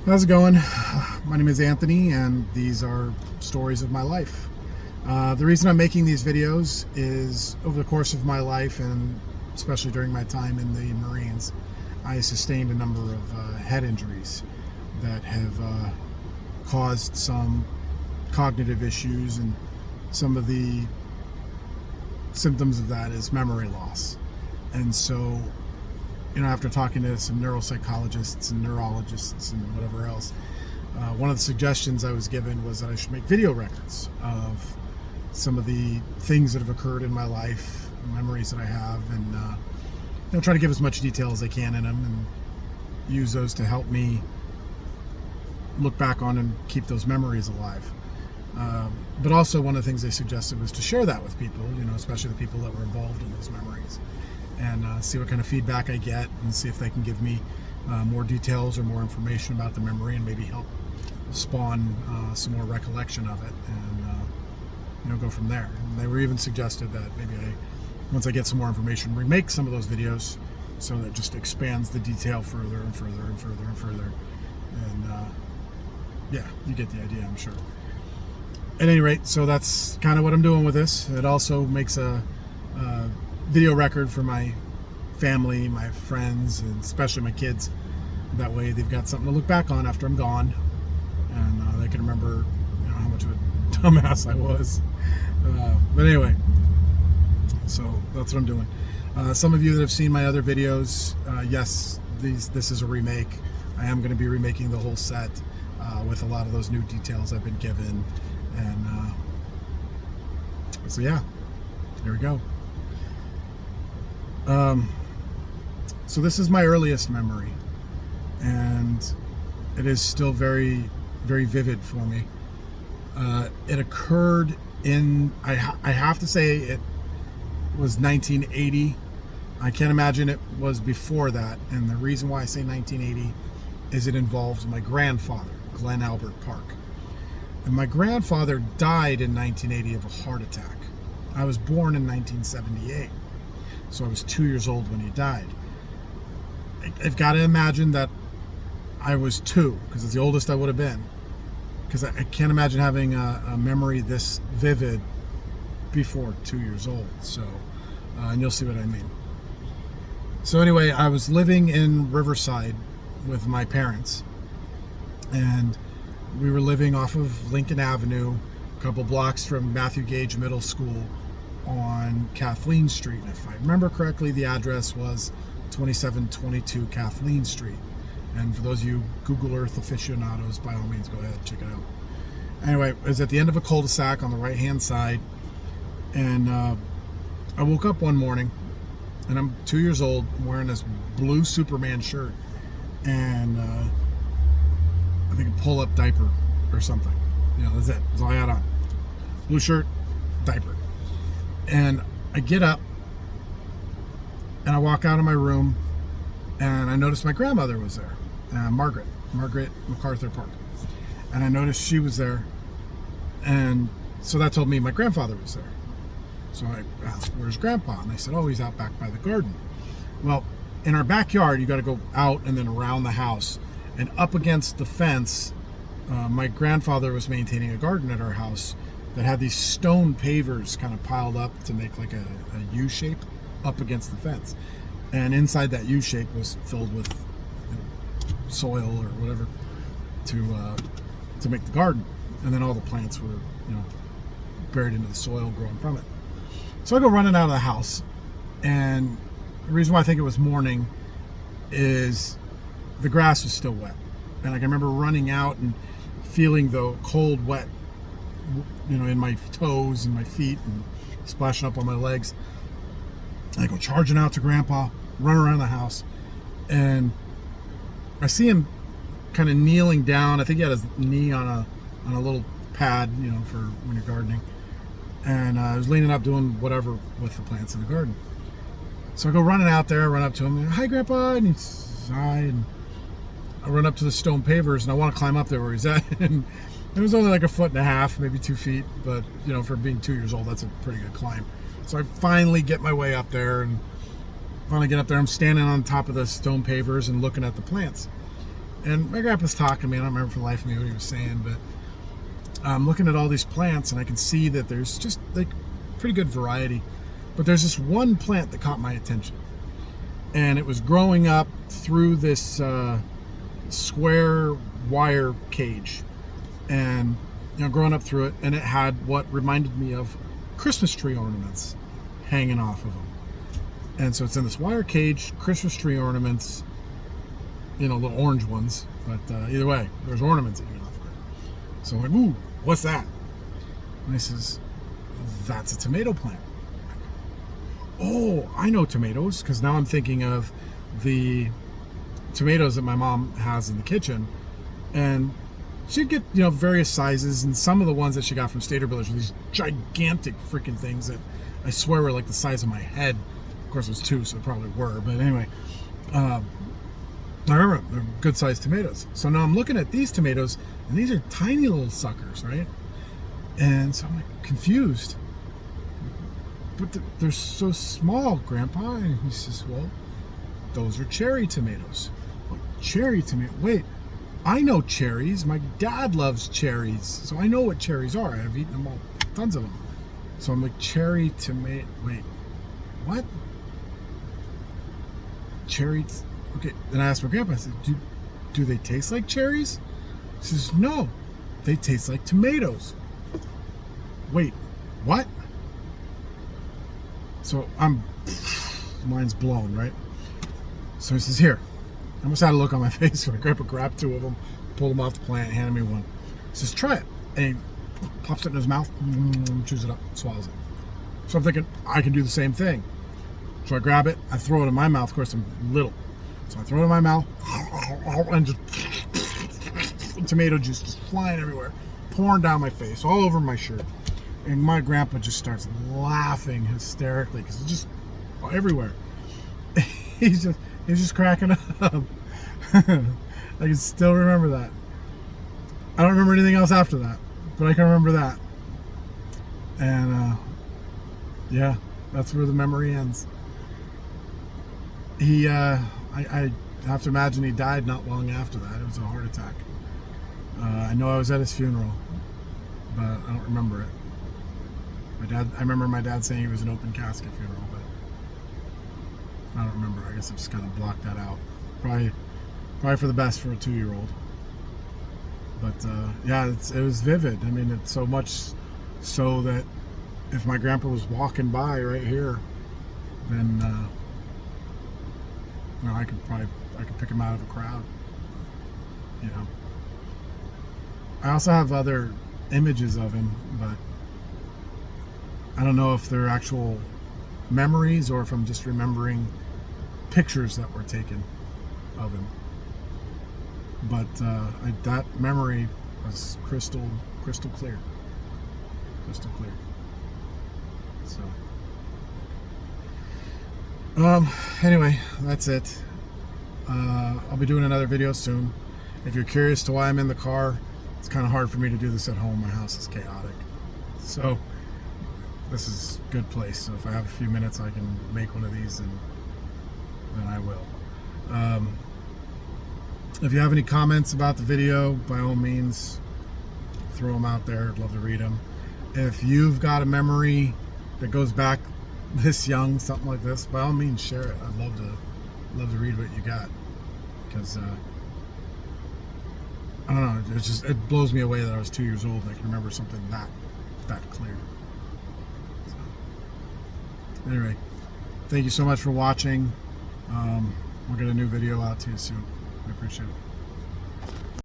How's it going? My name is Anthony, and these are stories of my life. The reason I'm making these videos is over the course of my life, and especially during my time in the Marines, I sustained a number of head injuries that have caused some cognitive issues, and some of the symptoms of that is memory loss. And so, after talking to some neuropsychologists and neurologists and whatever else, one of the suggestions I was given was that I should make video records of some of the things that have occurred in my life, memories that I have, and try to give as much detail as I can in them and use those to help me look back on and keep those memories alive. But also, one of the things they suggested was to share that with people, especially the people that were involved in those memories, and see what kind of feedback I get, and see if they can give me more details or more information about the memory, and maybe help spawn some more recollection of it, and go from there. And they were even suggested that maybe once I get some more information, remake some of those videos so that it just expands the detail further and further and further and further. And yeah, you get the idea, I'm sure. At any rate, so that's kind of what I'm doing with this. It also makes a video record for my family, my friends, and especially my kids. That way they've got something to look back on after I'm gone, and they can remember how much of a dumbass I was. But anyway, so that's what I'm doing. Some of you that have seen my other videos, yes, this is a remake. I am going to be remaking the whole set with a lot of those new details I've been given. And so yeah, here we go. So this is my earliest memory, and it is still very, very vivid for me. It occurred in, I have to say it was 1980. I can't imagine it was before that, and the reason why I say 1980 is it involves my grandfather, Glenn Albert Park. And my grandfather died in 1980 of a heart attack. I was born in 1978, so I was 2 years old when he died. I've got to imagine that I was 2, because it's the oldest I would have been, because I can't imagine having a memory this vivid before 2 years old. So, and you'll see what I mean. So anyway, I was living in Riverside with my parents, and we were living off of Lincoln Avenue, a couple blocks from Matthew Gage Middle School on Kathleen Street. And if I remember correctly, the address was 2722 Kathleen Street. And for those of you Google Earth aficionados, by all means, go ahead and check it out. Anyway, it was at the end of a cul-de-sac on the right-hand side. And I woke up one morning, and I'm 2 years old, wearing this blue Superman shirt. And I think a pull-up diaper or something. That's it. That's all I had on. Blue shirt, diaper. And I get up, and I walk out of my room, and I noticed my grandmother was there, Margaret MacArthur Park. And I noticed she was there, and so that told me my grandfather was there. So I asked, "Where's Grandpa?" And they said, "Oh, he's out back by the garden." Well, in our backyard, you got to go out and then around the house. And up against the fence, my grandfather was maintaining a garden at our house that had these stone pavers kind of piled up to make like a U shape up against the fence. And inside that U shape was filled with soil or whatever to make the garden. And then all the plants were buried into the soil growing from it. So I go running out of the house, and the reason why I think it was morning is the grass was still wet, and I can remember running out and feeling the cold, wet, in my toes and my feet, and splashing up on my legs. I go charging out to Grandpa, run around the house, and I see him kind of kneeling down. I think he had his knee on a little pad, for when you're gardening, and I was leaning up doing whatever with the plants in the garden. So I go running out there, run up to him, "Hi, Grandpa," and he's hi, and I run up to the stone pavers, and I want to climb up there where he's at. And it was only like 1.5 feet, maybe 2 feet, but for being 2 years old, that's a pretty good climb. So I finally get my way up there, and finally get up there. I'm standing on top of the stone pavers and looking at the plants. And my grandpa's talking to me. I don't remember for the life of me what he was saying, but I'm looking at all these plants and I can see that there's just like pretty good variety. But there's this one plant that caught my attention. And it was growing up through this square wire cage. And, you know, growing up through it, and it had what reminded me of Christmas tree ornaments hanging off of them. And so it's in this wire cage, Christmas tree ornaments, you know, little orange ones, but either way, there's ornaments hanging off of it. So I'm like, ooh, what's that? And he says, that's a tomato plant. Oh, I know tomatoes, because now I'm thinking of the tomatoes that my mom has in the kitchen. And she'd get, you know, various sizes, and some of the ones that she got from Stater Brothers were these gigantic freaking things that I swear were like the size of my head. Of course, it was 2, so they probably were. But anyway, I remember they're good sized tomatoes. So now I'm looking at these tomatoes, and these are tiny little suckers, right? And so I'm like confused. But they're so small, Grandpa. And he says, well, those are cherry tomatoes. Like, cherry tomato? Wait, I know cherries. My dad loves cherries. So I know what cherries are. I've eaten them all, tons of them. So I'm like, cherry tomato. Wait, what? Cherry. Okay. Then I asked my grandpa, I said, do they taste like cherries? He says, no, they taste like tomatoes. Wait, what? So mine's blown, right? So he says, here. I almost had a look on my face when my grandpa grabbed 2 of them, pulled them off the plant, handed me one. He says, try it. And he pops it in his mouth, chews it up, swallows it. So I'm thinking, I can do the same thing. So I grab it, I throw it in my mouth. Of course, I'm little. So I throw it in my mouth, and just tomato juice just flying everywhere, pouring down my face, all over my shirt. And my grandpa just starts laughing hysterically because it's just everywhere. He's just cracking up. I can still remember that. I don't remember anything else after that, but I can remember that. And yeah, that's where the memory ends. I have to imagine he died not long after that. It was a heart attack. I know I was at his funeral, but I don't remember it. I remember my dad saying it was an open casket funeral, but I don't remember. I guess I just kind of blocked that out. Probably for the best for a 2-year-old. But yeah, it was vivid. I mean, it's so much so that if my grandpa was walking by right here, then you know, I could pick him out of a crowd. You know. I also have other images of him, but I don't know if they're actual memories or if I'm just remembering pictures that were taken of him. But that memory was crystal clear. Crystal clear. So, anyway, that's it. I'll be doing another video soon. If you're curious to why I'm in the car, it's kind of hard for me to do this at home. My house is chaotic. So this is a good place. So if I have a few minutes, I can make one of these, and then I will. If you have any comments about the video, by all means, throw them out there. I'd love to read them. If you've got a memory that goes back this young, something like this, by all means, share it. I'd love to read what you got, because I don't know. It blows me away that I was 2 years old and I can remember something that clear. So, anyway, thank you so much for watching. We'll get a new video out to you soon. I appreciate it.